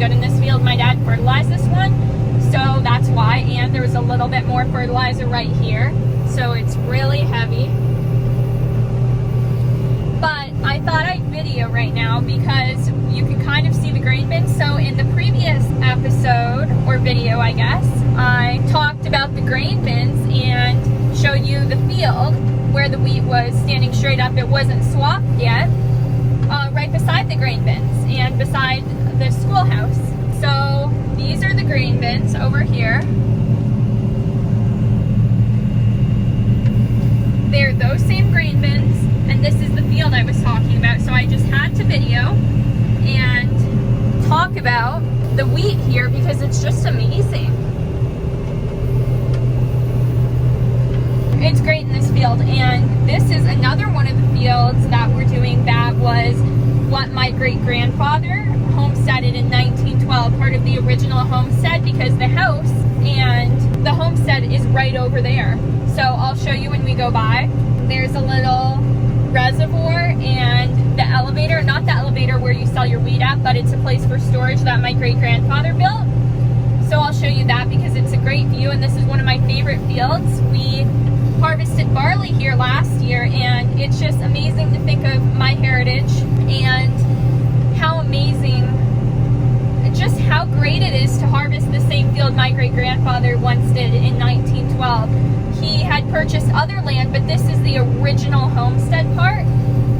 good in this field. My dad fertilized this one, so that's why. And there was a little bit more fertilizer right here, so it's really heavy. But I thought I'd video right now because you can kind of see the grain bin. So in the previous episode, or video I guess, I talked about the grain bins and showed you the field where the wheat was standing straight up. It wasn't swapped yet, right beside the grain bins and beside the schoolhouse. So these are the grain bins over here. They're those same grain bins, and this is the field I was talking about. So I just had to video and talk about the wheat here because it's just amazing. It's great in this field, and this is another one of the fields that we're doing that was what my great-grandfather homesteaded in 1912, part of the original homestead, because the house and the homestead is right over there. So I'll show you when we go by. There's a little reservoir and the elevator, not the elevator where you sell your wheat at, but it's a place for storage that my great-grandfather built. So I'll show you that because it's a great view, and this is one of my favorite fields. We harvested barley here last year, and it's just amazing to think of my heritage and how amazing, just how great it is to harvest the same field my great-grandfather once did in 1912. He had purchased other land, but this is the original homestead part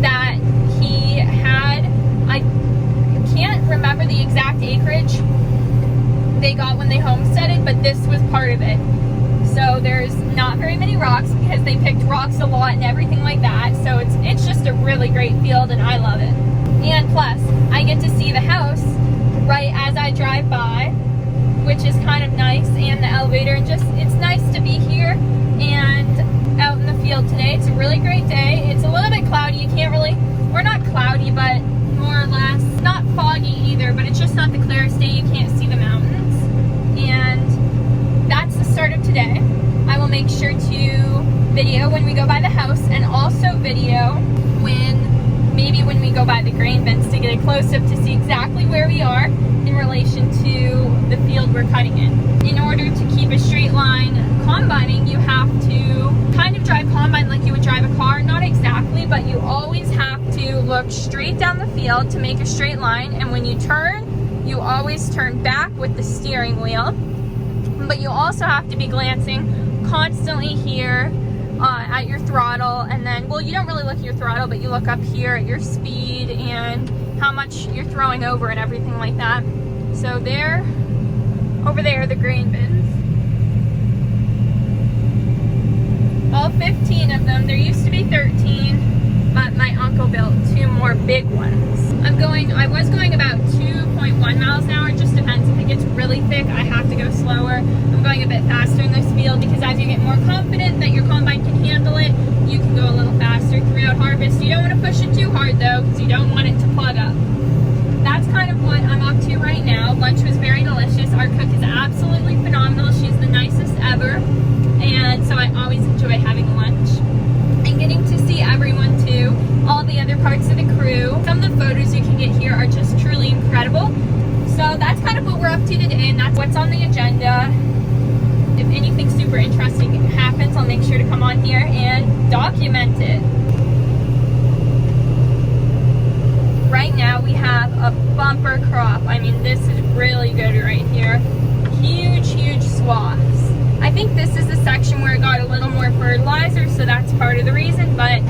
that he had. I can't remember the exact acreage they got when they homesteaded, but this was part of it. So there's not very many rocks because they picked rocks a lot and everything like that. So it's just a really great field, and I love it. And plus, I get to see the house right as I drive by, which is kind of nice, and the elevator, and just, it's nice to be here and out in the field today. It's a really great day. It's a little bit cloudy. You can't really, or not cloudy, but more or less, not foggy either, but it's just not the clearest day. You can't see the mountains. And that's the start of today. I will make sure to video when we go by the house, and also video maybe when we go by the grain bins to get a close-up to see exactly where we are in relation to the field we're cutting in. In order to keep a straight line combining, you have to kind of drive combine like you would drive a car. Not exactly, but you always have to look straight down the field to make a straight line, and when you turn, you always turn back with the steering wheel. But you also have to be glancing constantly here at your throttle, and then, well, you don't really look at your throttle, but you look up here at your speed and how much you're throwing over and everything like that. So there, over there are the grain bins. All 15 of them. There used to be 13, but my uncle built 2 more big ones. I was going about 2.1 miles an hour. It just depends. If it gets really thick, I have to go slower. I'm going a bit faster in this field because as you get more confident that your combine can handle it, you can go a little faster throughout harvest. You don't want to push it too hard though, because you don't want it to plug up. That's kind of what I'm up to right now. Lunch was very delicious. Our cook is absolutely phenomenal. She's the nicest ever, and so I always enjoy having lunch and getting to see everyone too, all the other parts of the crew. Some of the photos you can get here are just truly incredible. So that's kind of what we're up to today, and that's what's on the agenda. If anything super interesting happens, I'll make sure to come on here and document it. Right now we have a bumper crop. I mean, this is really good right here. Huge swaths. I think this is the section where it got a little more fertilizer, so that's part of the reason, but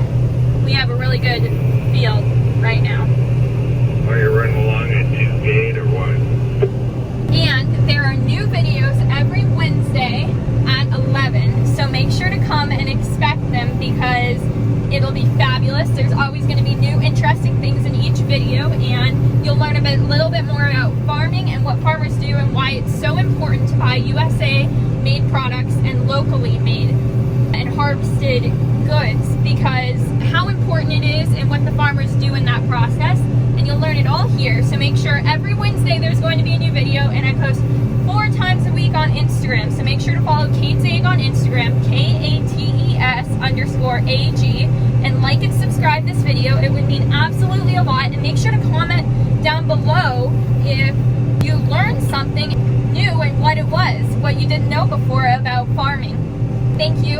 we have a really good field right now. Are you running along at 2 or what? And there are new videos every Wednesday at 11, so make sure to come and expect them because it'll be fabulous. There's always going to be new interesting things in each video, and you'll learn a little bit more about farming and what farmers do and why it's so important to buy USA made products and locally made and harvested goods, because how important it is and what the farmers do in that process, and you'll learn it all here. So make sure every Wednesday there's going to be a new video, and I post 4 times a week on Instagram, so make sure to follow Kate's Egg on Instagram, KATES_AG, and like and subscribe this video. It would mean absolutely a lot, and make sure to comment down below if you what it was, what you didn't know before about farming. Thank you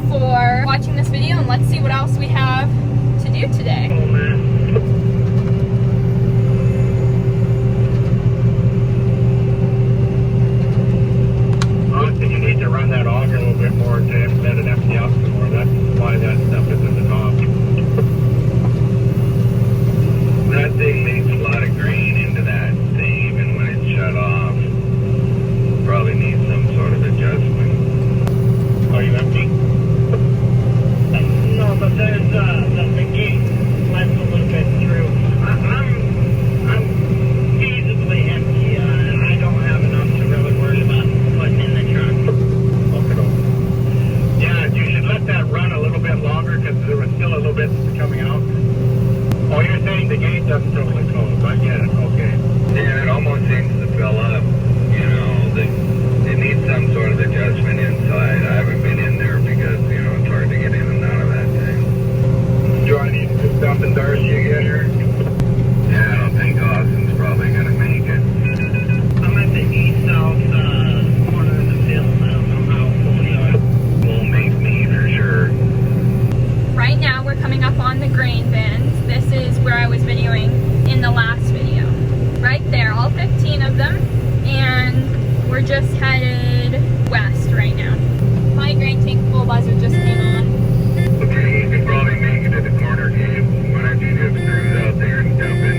for watching this video, and let's see what else we have to do today. Oh, man. Honestly, you need to run that auger a little bit more to let it empty out some more. That's why that stuff is at the top. That thing leaks a lot of grain into that thing, even when it's shut off. Probably needs some sort of adjustment. Are you empty? No, but there's the gate lets a little bit through. I'm feasibly empty. I don't have enough to really worry about putting in the truck. Okay. Yeah, you should let that run a little bit longer because there was still a little bit coming out. Oh, you're saying the gate doesn't totally close. I get it. Okay. Yeah, it almost seems to fill up. You know, it needs some sort of adjustment inside. I haven't been in there because, you know, it's hard to get in and out of that thing. Do I need to dump in Darcy again here? Yeah, I don't think Austin's probably going to make it. I'm at the east-south corner of the field. I don't know how full you are. Won't make me for sure. Right now we're coming up on the grain bins. This is where I was videoing in the last video. Right there, all 15 of them. And we're just headed west right now. My grain tank full buzzer just came on. Okay, you can probably make it to the corner gate. Why don't you just cruise out there and dump in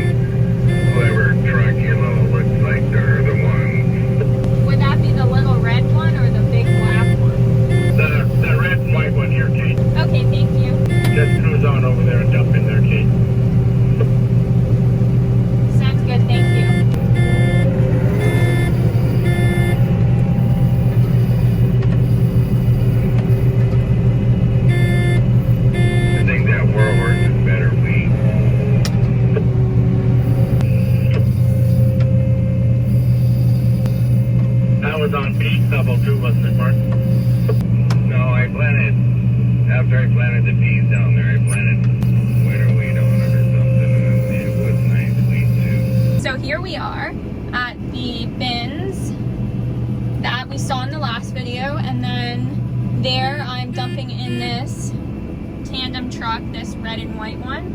whoever truck you know looks like they're the one. Would that be the little red one or the big black one? The red and white one here, Kate. Okay, thank you. Just cruise on over there and dump in there, Kate. Sounds good, thank you. I think that Warhorse is better wheat. That was on beef stubble too, wasn't it, Mark? No, after I planted the peas down there, I planted winter wheat on it or something, and it was nice wheat too. So here we are at the bins that we saw in the last video, and then there I'm dumping in this tandem truck, this red and white one.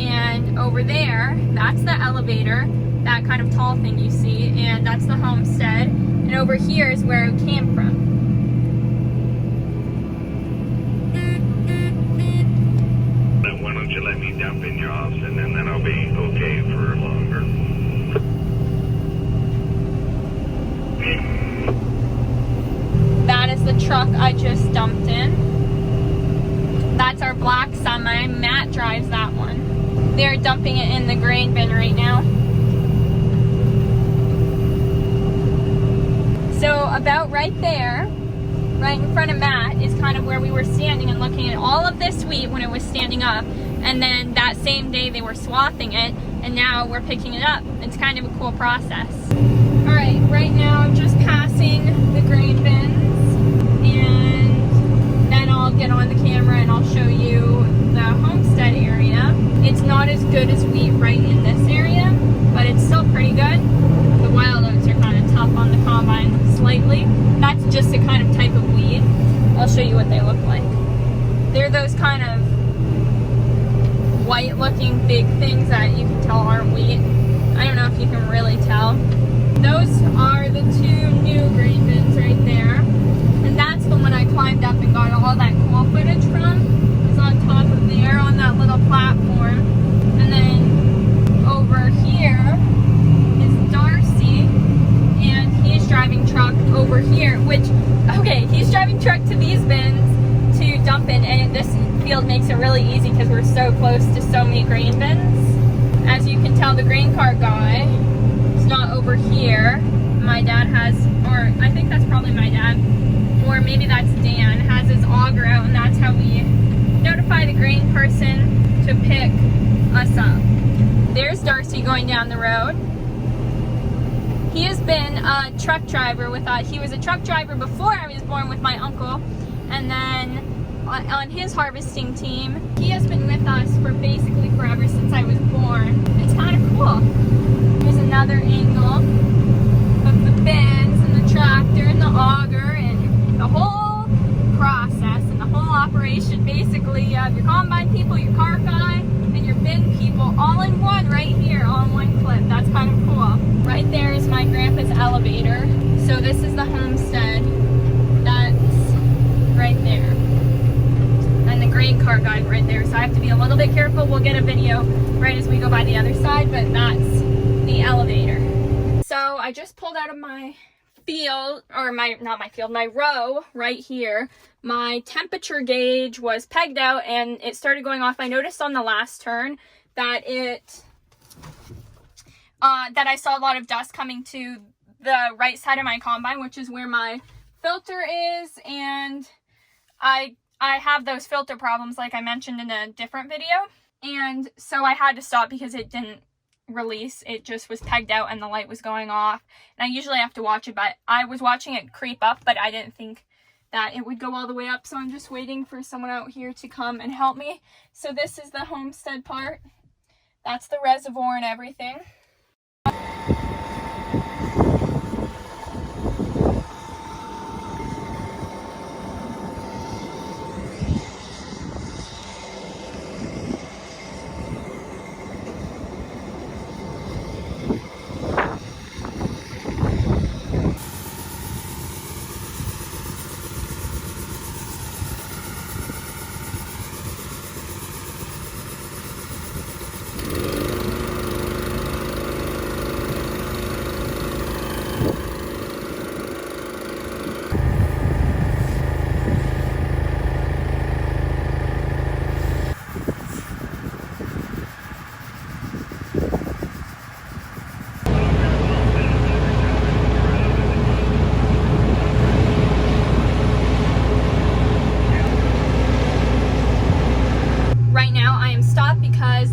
And over there, that's the elevator, that kind of tall thing you see, and that's the Homestead. And over here is where it came from. Why don't you let me dump in your Austin, and then I'll be okay for longer. That is the truck I just dumped in. That's our black semi. Matt drives that one. They're dumping it in the grain bin right now. So about right there, right in front of Matt, is kind of where we were standing and looking at all of this wheat when it was standing up. And then that same day they were swathing it, and now we're picking it up. It's kind of a cool process. All right, right now I'm just passing the grain bins, and then I'll get on the camera and I'll show you the Homestead area. It's not as good as wheat right in this area, but it's still pretty good. The wild oats are kind of tough on the combine slightly. That's just a kind of type of weed. I'll show you what they look like. They're those kind of white looking big things that you can tell aren't wheat. I don't know if you can really tell. Those are the two new grain bins right there. And that's the one I climbed up and got all that cool footage from. It's on top of there on that little platform. And then over here is Darcy, and he's driving truck over here, which, okay, he's driving truck to these bins to dump in, and this field makes it really easy because we're so close to so many grain bins. As you can tell, the grain cart guy is not over here. My dad has, or I think that's probably my dad, or maybe that's Dan, has his auger out, and that's how we notify the grain person to pick us up. There's Darcy going down the road. He has been a truck driver with us. He was a truck driver before I was born with my uncle, and then on his harvesting team, he has been with us for basically forever since I was born. It's kind of cool. Here's another angle of the bins and the truck. have your combine people, your car guy, and your bin people all in one right here, all in one clip. That's kind of cool. Right there is my grandpa's elevator. So this is the homestead. That's right there. And the grain car guy right there. So I have to be a little bit careful. We'll get a video right as we go by the other side, but that's the elevator. So I just pulled out of my field, or my row right here. My temperature gauge was pegged out and it started going off. I noticed on the last turn that that I saw a lot of dust coming to the right side of my combine, which is where my filter is, and I have those filter problems like I mentioned in a different video, and so I had to stop because it didn't release. It just was pegged out and the light was going off, and I usually have to watch it, but I was watching it creep up, but I didn't think that it would go all the way up, so I'm just waiting for someone out here to come and help me. So this is the homestead part. That's the reservoir and everything.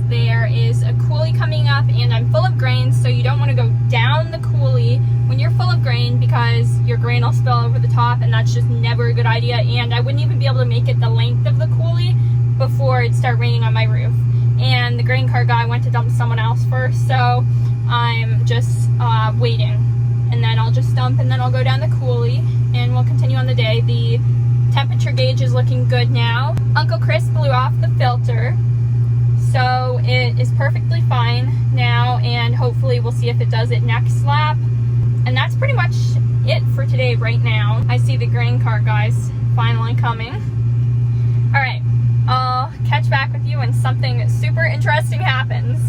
There is a Coolie coming up and I'm full of grain, so you don't want to go down the Coolie when you're full of grain because your grain will spill over the top, and that's just never a good idea. And I wouldn't even be able to make it the length of the Coolie before it started raining on my roof. And the grain car guy went to dump someone else first, so I'm just waiting. And then I'll just dump and then I'll go down the Coolie and we'll continue on the day. The temperature gauge is looking good now. Uncle Chris blew off the filter, so it is perfectly fine now, and hopefully we'll see if it does it next lap. And that's pretty much it for today right now. I see the grain car guys finally coming. All right, I'll catch back with you when something super interesting happens.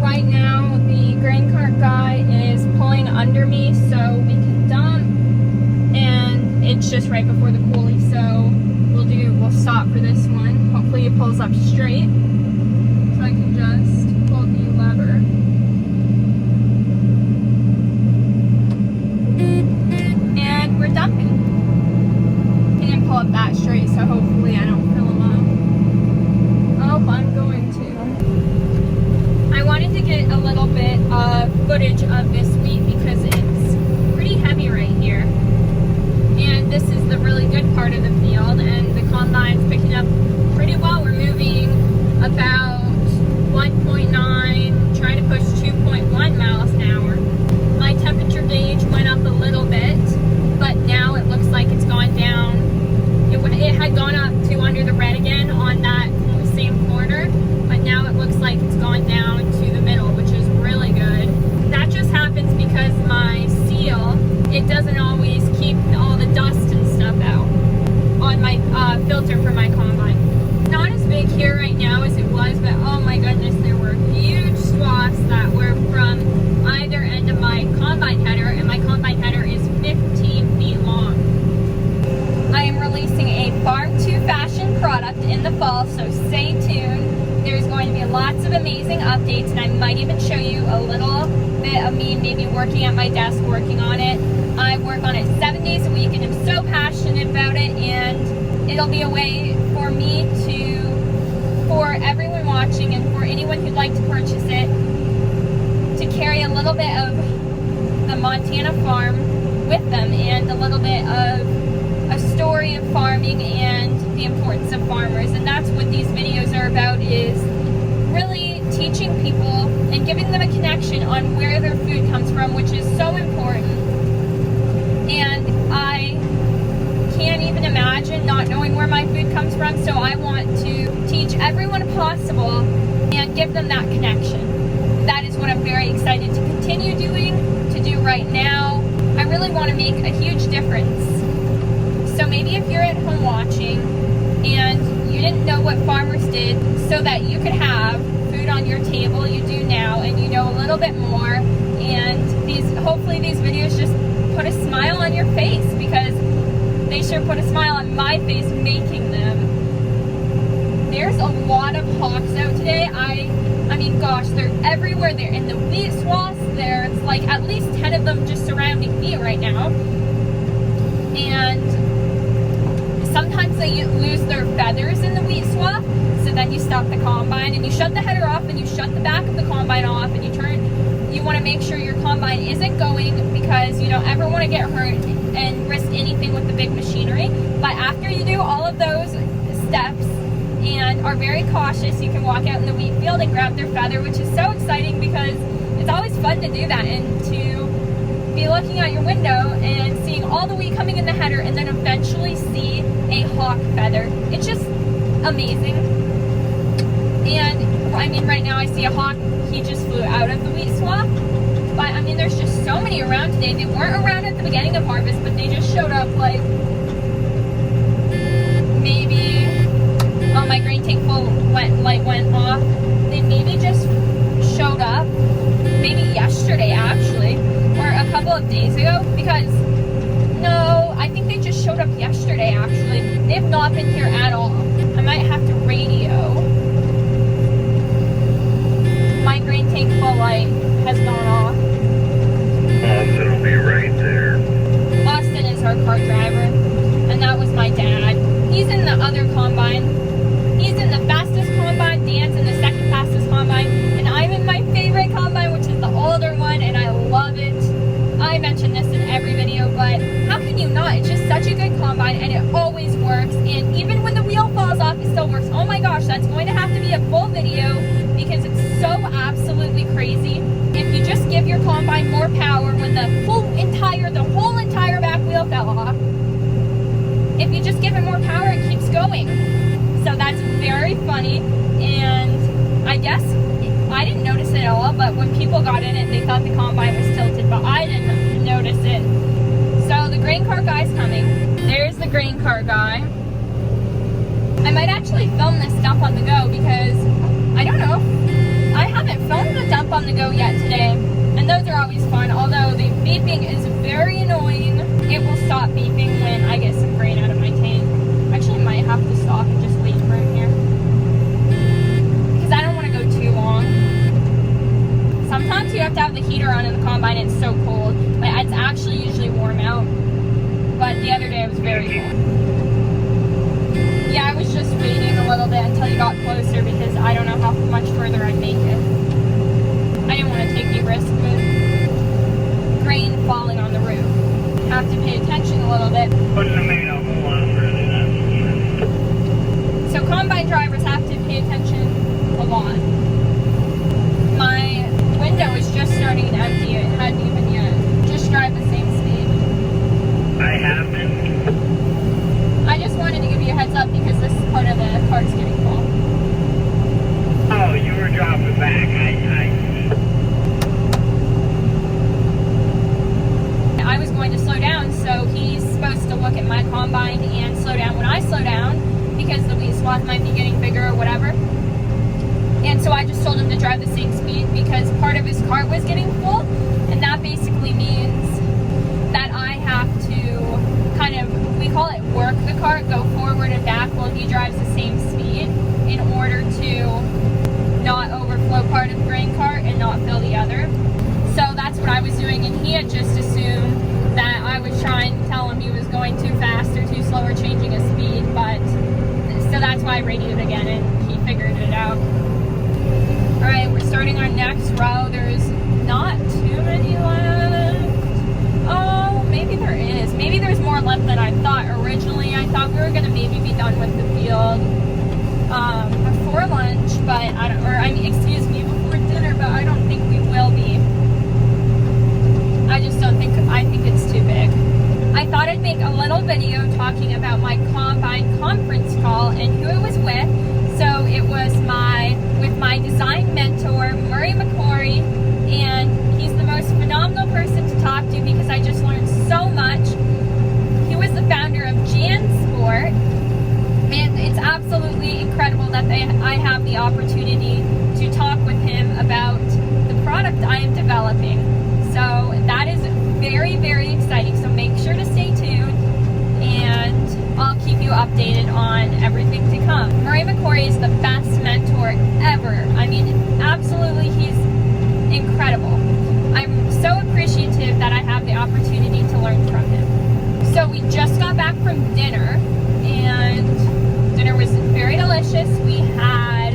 Right now, the grain cart guy is pulling under me so we can dump. And it's just right before the Coolie, so we'll stop for this one. Hopefully it pulls up straight, so I can just pull the lever. And we're dumping. He didn't pull up that straight, so hopefully I don't fill him up. Oh, I'm going to. I wanted to get a little bit of footage of this wheat because it's pretty heavy right here. And this is the really good part of the field, and the combine's picking up pretty well. We're moving about 1.9, trying to push 2.1 miles an hour. My temperature gauge went up a little bit, but now it looks like it's gone down. It had gone up to under the red again on that same corner, but now it looks like it's gone down to the middle, which is really good. That just happens because my seal, it doesn't always keep all the dust and stuff out on my filter for my combine. Not as big here right now as it was, but oh my goodness, there were huge swaths that were from either end of my combine header, and my combine header is 15 feet long. I am releasing a Farm to Fashion product in the fall, so stay tuned. There's going to be lots of amazing updates, and I might even show you a little bit of me maybe working at my desk working on it. I work on it 7 days a week, and I'm so passionate about it, and it'll be a way for me for everyone watching and for anyone who'd like to purchase it, to carry a little bit of the Montana farm with them and a little bit of a story of farming and the importance of farmers. And that's what these videos are about, is really teaching people and giving them a connection on where their food comes from, which is so important. And I can't even imagine not knowing where my food comes from, so I want to teach everyone possible and give them that connection. That is what I'm very excited to continue to do right now. I really want to make a huge difference. So maybe if you're at home watching and you didn't know what farmers did so that you could have food on your table, you do now, and you know a little bit more, and hopefully these videos just put a smile on your face, because they sure put a smile on my face making them. There's a lot of hawks out today. I mean, gosh, they're everywhere. They're in the wheat swaths. There's like at least 10 of them just surrounding me right now. And sometimes they lose their feathers in the wheat swath. So then you stop the combine and you shut the header off and you shut the back of the combine off and you want to make sure your combine isn't going, because you don't ever want to get hurt and risk anything with the big machinery. But after you do all of those steps and are very cautious, you can walk out in the wheat field and grab their feather, which is so exciting because it's always fun to do that and to be looking out your window and seeing all the wheat coming in the header and then eventually see a hawk feather. It's just amazing. And I mean, right now I see a hawk. He just flew out of the wheat swath. But I mean, there's just so many around today. They weren't around at the beginning of harvest, but they just showed up like maybe, oh, my grain tank full light went off. They maybe just showed up maybe yesterday actually, or a couple of days ago, because no, I think they just showed up yesterday actually. They have not been here at all. I might have to radio. My grain tank full light has gone off. Austin will be right there. Austin is our car driver, and that was my dad. He's in the other combine. He's in the fastest combine. Dan's in the second fastest combine, and I'm in my favorite combine, which is the older one, and I love it. I mention this in every video, but how can you not? It's just such a good combine, and it always works. And even when the wheel falls off, it still works. Oh my gosh, that's going to have to be a full video because it's so absolutely crazy. If you just give your combine more power when the whole entire back wheel fell off, if you just give it more power, it keeps going. So that's very funny, and I guess I didn't notice it at all, but when people got in it, they thought the combine was tilted, but I didn't notice it. So the grain cart guy's coming. There's the grain cart guy. I might actually film this dump on the go because, I don't know, I haven't filmed a dump on the go yet today, and those are always fun, although the beeping is very annoying. It will stop beeping when I get some grain out of my tank. Actually, I might have to stop and just wait for him here, because I don't want to go too long. Sometimes you have to have the heater on in the combine, it's so cold, but it's actually usually warm out. But the other day it was very cold. Yeah, I was just waiting a little bit until you got closer because I don't know how much further I'd make it. I didn't want to take the risk with grain falling on the roof. Have to pay attention a little bit. Wouldn't have made a whole lot further, that's for sure. So combine drivers have to pay attention a lot. My window is just starting to empty. It hadn't even yet. Just drive the same speed. I have been. I just wanted to give you a heads up because this is part of the cart's getting full. Oh, you were dropping back. I was going to slow down, so he's supposed to look at my combine and slow down when I slow down because the wheat swath might be getting bigger or whatever. And so I just told him to drive the same speed because part of his cart was getting full, and that basically means that I have to kind of, we call it work the cart, go forward and back while he drives the same speed in order to not overflow part of the grain cart and not fill the other. So that's what I was doing, and he had just assumed that I was trying to tell him he was going too fast or too slow or changing his speed, but so that's why I radioed again and he figured it out. Alright, we're starting our next row. There's not too many left. Oh, maybe there is. Maybe there's more left than I thought originally. I thought we were going to maybe be done with the field before lunch, but I don't, or I mean, excuse me, before dinner, but I don't think we will be. I think it's too big. I thought I'd make a little video talking about my combine conference call and who it was with. So it was with my design mentor, Murray McCory, and he's the most phenomenal person to talk to because I just learned so much. He was the founder of JanSport, and it's absolutely incredible that I have the opportunity to talk with him about the product I am developing. So that is very, very exciting. So make sure to stay tuned, and I'll keep you updated on everything to come. Murray McCory is the best mentor ever. I mean, absolutely, he's incredible. I'm so appreciative that I have the opportunity to learn from him. So we just got back from dinner, and dinner was very delicious. We had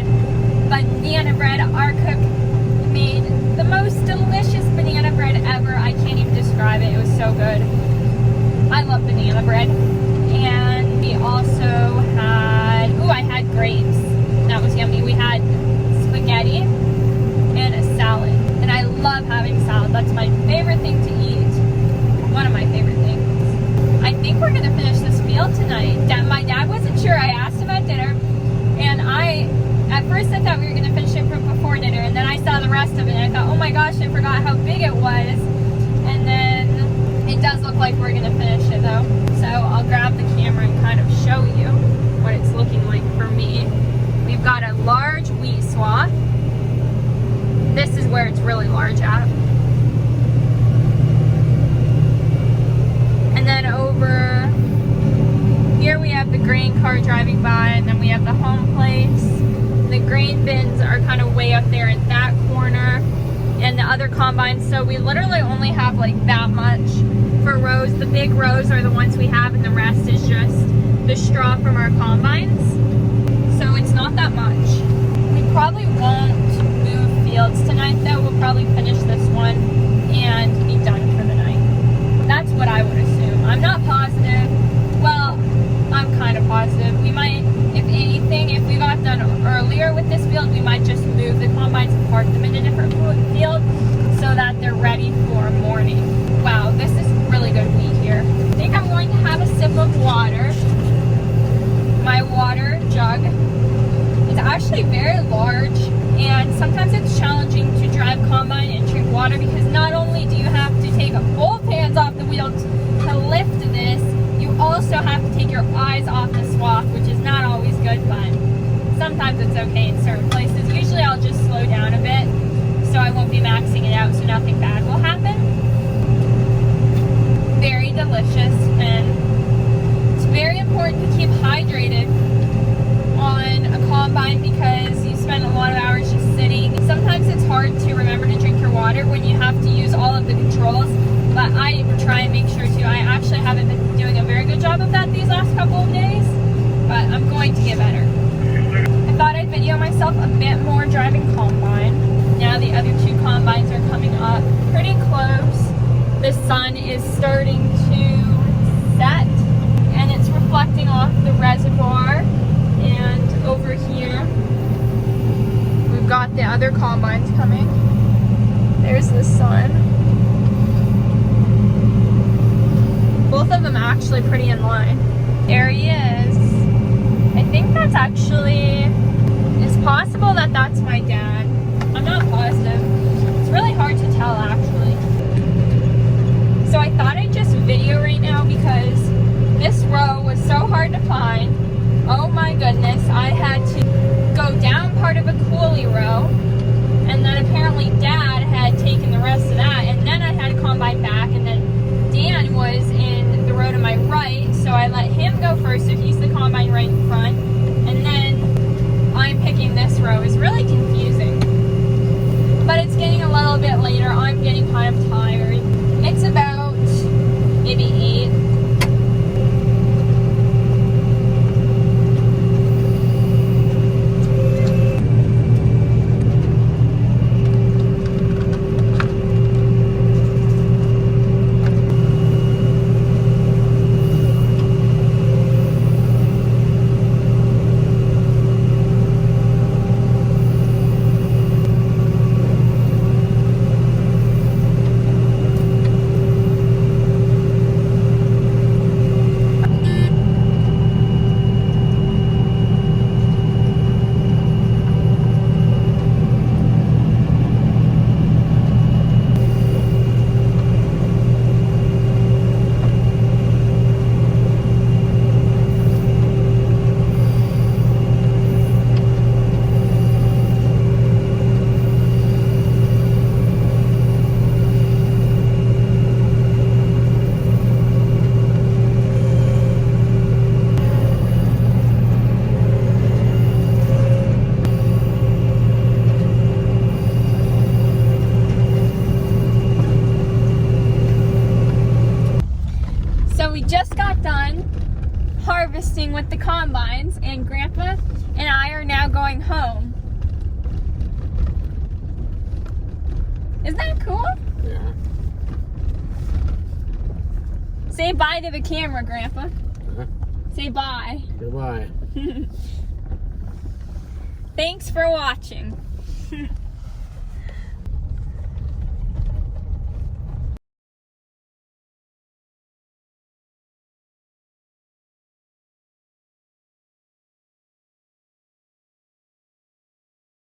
banana bread. Our cook made the most delicious banana bread ever. I can't even describe it. It was so good. I love banana bread. And we also had, I had grapes. That was yummy. We had spaghetti and a salad. And I love having salad. That's my favorite thing to eat. One of my favorite things. I think we're going to finish this field tonight. My dad wasn't sure. I asked him at dinner, and at first I thought we were going to finish it from before dinner, and then I saw the rest of it, and I thought, oh my gosh, I forgot how big it was. And then it does look like we're going to finish it though. So I'll grab the camera and kind of show you what it's looking like for me. We've got a large wheat swath. This is where it's really large at. And then over here we have the grain car driving by, and then we have the home place. The grain bins are kind of way up there in that corner, and the other combines. So we literally only have like that much for rows. The big rows are the ones we have, and the rest is just the straw from our combines. So it's not that much. We probably won't move fields tonight though. We'll probably finish this one and be done for the night. That's what I would assume. I'm not positive. Well, I'm kind of positive. We might, if anything, if we got done earlier with this field, we might just move the combines and park them in a different field so that they're ready for morning. Wow, this is really good wheat here. I think I'm going to have a sip of water. My water jug is actually very large, and sometimes it's challenging to drive combine and drink water because not only do you have to take both hands off the wheel to lift this, you also have to take your eyes off the swath, which is not always good, but sometimes it's okay in certain places. Usually I'll just slow down a bit so I won't be maxing it out so nothing bad will happen. Very delicious, and it's very important to keep hydrated on a combine because you spend a lot of hours just sitting. Sometimes it's hard to remember to drink your water when you have to use all of the controls, but I try and make sure to. I actually haven't been doing a very good job of that these last couple of days, but I'm going to get better. I thought I'd video myself a bit more driving combine. Now the other two combines are coming up pretty close. The sun is starting to set, and it's reflecting off the reservoir. And over here, we've got the other combines coming. There's the sun. Both of them actually pretty in line. There he is. I think that's actually, it's possible that that's my dad. I'm not positive. It's really hard to tell actually. So I thought I'd just video right now because this row was so hard to find. Oh my goodness, I had to go down part of a Coolie row, and then apparently Dad had taken the rest of that, and then I had to combine back, and then Dan was in the row to my right, so I let him go first, so he's the combine right in front, and then I'm picking this row. It's really confusing, but it's getting a little bit later. I'm getting kind of tired. It's about maybe 8. helping with the combines, and Grandpa and I are now going home. Isn't that cool? Yeah. Say bye to the camera, Grandpa. Uh-huh. Say bye. Goodbye. Thanks for watching.